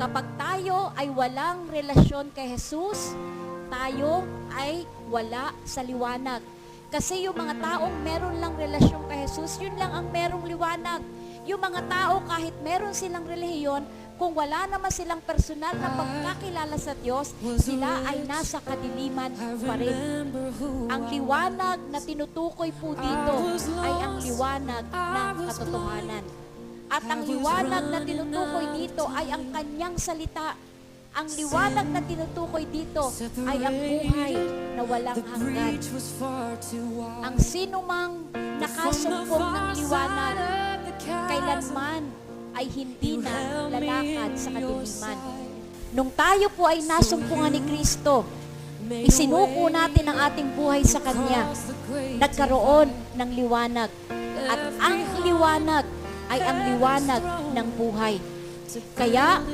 Kapag tayo ay walang relasyon kay Jesus, tayo ay wala sa liwanag. Kasi yung mga taong meron lang relasyon kay Jesus, yun lang ang merong liwanag. Yung mga tao kahit meron silang relihiyon, kung wala naman silang personal na pagkakilala sa Diyos, sila ay nasa kadiliman pa rin. Ang liwanag na tinutukoy po dito ay ang liwanag ng katotohanan. At ang liwanag na tinutukoy dito ay ang kanyang salita. Ang liwanag na tinutukoy dito ay ang buhay na walang hanggan. Ang sinumang nakasumpong ng liwanag, kailanman ay hindi na lalakad sa kadiliman. Nung tayo po ay nasumpungan ni Kristo, isinuko natin ang ating buhay sa Kanya. Nagkaroon ng liwanag. At ang liwanag ay ang liwanag ng buhay. Kaya,